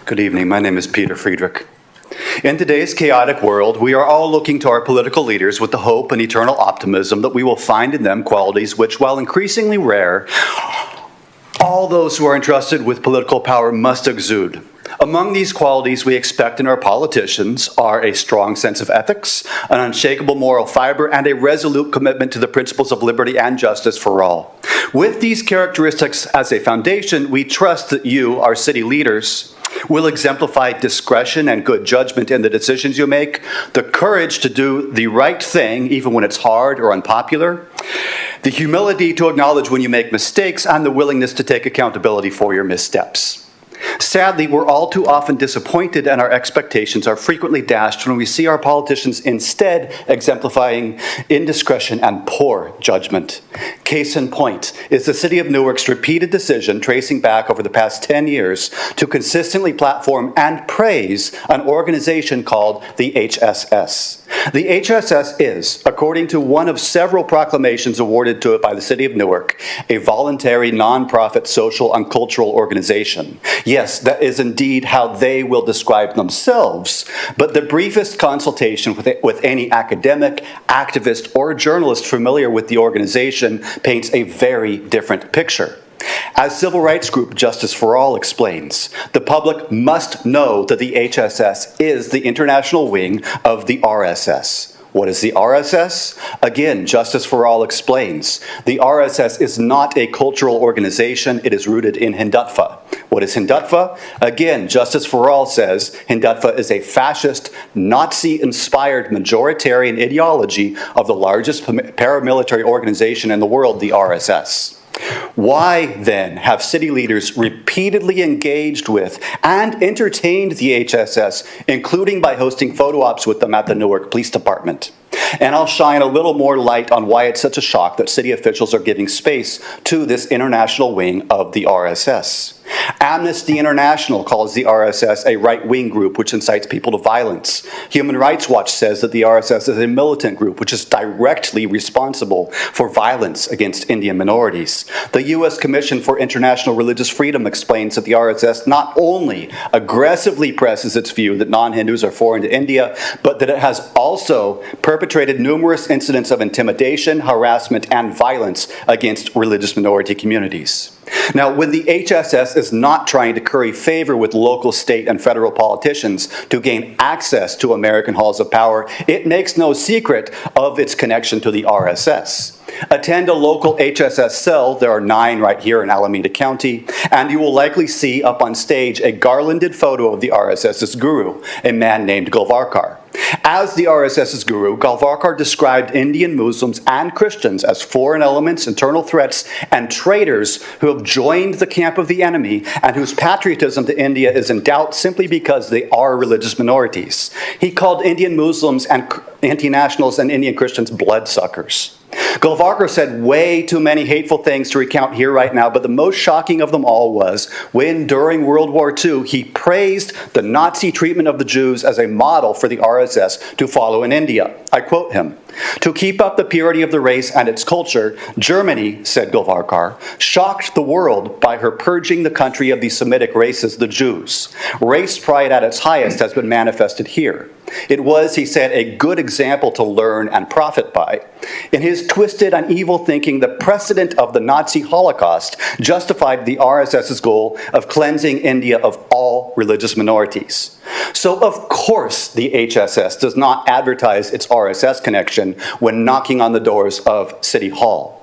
Good evening. My name is Peter Friedrich. In today's chaotic world, we are all looking to our political leaders with the hope and eternal optimism that we will find in them qualities which, while increasingly rare, all those who are entrusted with political power must exude. Among these qualities we expect in our politicians are a strong sense of ethics, an unshakable moral fiber, and a resolute commitment to the principles of liberty and justice for all. With these characteristics as a foundation, we trust that you, our city leaders, will exemplify discretion and good judgment in the decisions you make, the courage to do the right thing even when it's hard or unpopular, the humility to acknowledge when you make mistakes, and the willingness to take accountability for your missteps. Sadly, we're all too often disappointed, and our expectations are frequently dashed when we see our politicians instead exemplifying indiscretion and poor judgment. Case in point is the City of Newark's repeated decision, tracing back over the past 10 years, to consistently platform and praise an organization called the HSS. The HSS is, according to one of several proclamations awarded to it by the City of Newark, a voluntary, non-profit social and cultural organization. Yes, that is indeed how they will describe themselves, but the briefest consultation with any academic, activist, or journalist familiar with the organization paints a very different picture. As civil rights group Justice for All explains, the public must know that the HSS is the international wing of the RSS. What is the RSS? Again, Justice for All explains, the RSS is not a cultural organization, it is rooted in Hindutva. What is Hindutva? Again, Justice for All says Hindutva is a fascist, Nazi-inspired majoritarian ideology of the largest paramilitary organization in the world, the RSS. Why, then, have city leaders repeatedly engaged with and entertained the HSS, including by hosting photo ops with them at the Newark Police Department? And I'll shine a little more light on why it's such a shock that city officials are giving space to this international wing of the RSS. Amnesty International calls the RSS a right-wing group which incites people to violence. Human Rights Watch says that the RSS is a militant group which is directly responsible for violence against Indian minorities. The U.S. Commission for International Religious Freedom explains that the RSS not only aggressively presses its view that non-Hindus are foreign to India, but that it has also perpetrated numerous incidents of intimidation, harassment, and violence against religious minority communities. Now, when the HSS is not trying to curry favor with local, state, and federal politicians to gain access to American halls of power, it makes no secret of its connection to the RSS. Attend a local HSS cell, there are 9 right here in Alameda County, and you will likely see up on stage a garlanded photo of the RSS's guru, a man named Golvarkar. As the RSS's guru, Golvarkar described Indian Muslims and Christians as foreign elements, internal threats, and traitors who have joined the camp of the enemy and whose patriotism to India is in doubt simply because they are religious minorities. He called Indian Muslims and anti-nationals and Indian Christians bloodsuckers. Golvarkar said way too many hateful things to recount here right now, but the most shocking of them all was when, during World War II, he praised the Nazi treatment of the Jews as a model for the RSS to follow in India. I quote him, "To keep up the purity of the race and its culture, Germany," said Golvarkar, "shocked the world by her purging the country of the Semitic races, the Jews. Race pride at its highest has been manifested here. It was," he said, "a good example to learn and profit by. In his twisted and evil thinking, the precedent of the Nazi Holocaust justified the RSS's goal of cleansing India of all religious minorities." So, of course, the HSS does not advertise its RSS connection when knocking on the doors of City Hall.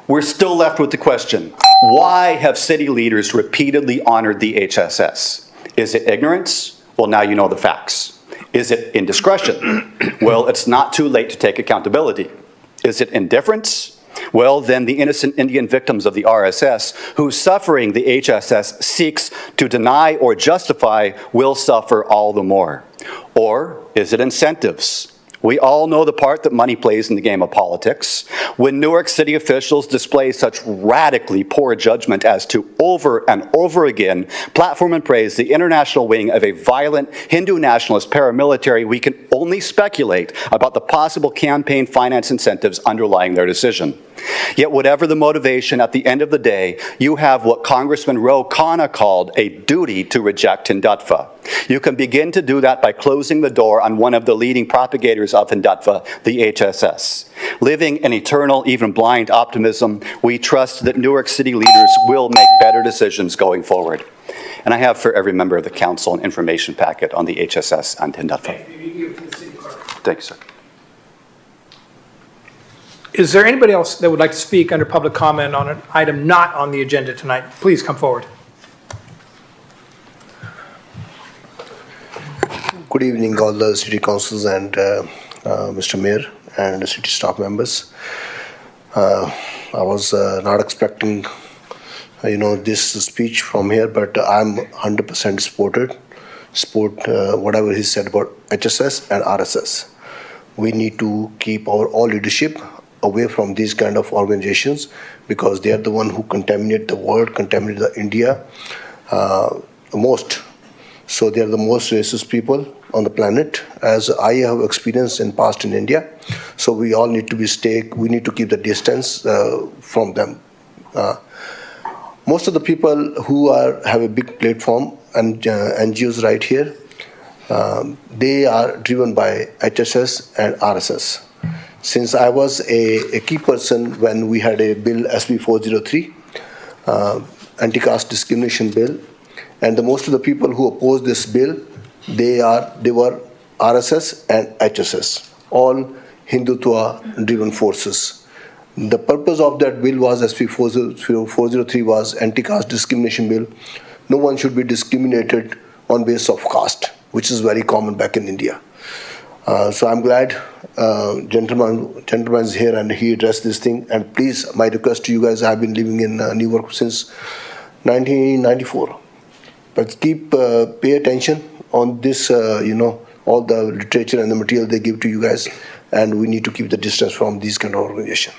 We're still left with the question, why have city leaders repeatedly honored the HSS? Is it ignorance? Well, now you know the facts. Is it indiscretion? Well, it's not too late to take accountability. Is it indifference? Well, then the innocent Indian victims of the RSS, whose suffering the HSS seeks to deny or justify, will suffer all the more. Or is it incentives? We all know the part that money plays in the game of politics. When Newark City officials display such radically poor judgment as to over and over again platform and praise the international wing of a violent Hindu nationalist paramilitary, we can only speculate about the possible campaign finance incentives underlying their decision. Yet whatever the motivation, at the end of the day, you have what Congressman Ro Khanna called a duty to reject Hindutva. You can begin to do that by closing the door on one of the leading propagators of Hindutva, the HSS. Living in eternal, even blind optimism, we trust that Newark City leaders will make better decisions going forward. And I have for every member of the council an information packet on the HSS and Hindutva. Thank you, sir. Is there anybody else that would like to speak under public comment on an item not on the agenda tonight? Please come forward. Good evening, all the city councils and Mr. Mayor and the city staff members. I was not expecting, this speech from here, but I'm 100% support whatever he said about HSS and RSS. We need to keep our all leadership away from these kind of organizations because they are the one who contaminate the world, contaminate the India most. So they are the most racist people on the planet, as I have experienced in past in India. So we all need to we need to keep the distance from them. Most of the people who have a big platform and NGOs right here, they are driven by HSS and RSS. Since I was a key person when we had a bill SB 403, anti-caste discrimination bill, and most of the people who opposed this bill, they were RSS and HSS, all Hindutva-driven forces. The purpose of that bill was SB 403 was anti-caste discrimination bill. No one should be discriminated on basis of caste, which is very common back in India. So I'm glad gentleman is here and he addressed this thing. And please, my request to you guys, I've been living in Newark since 1994. But pay attention on this, all the literature and the material they give to you guys. And we need to keep the distance from these kind of organizations.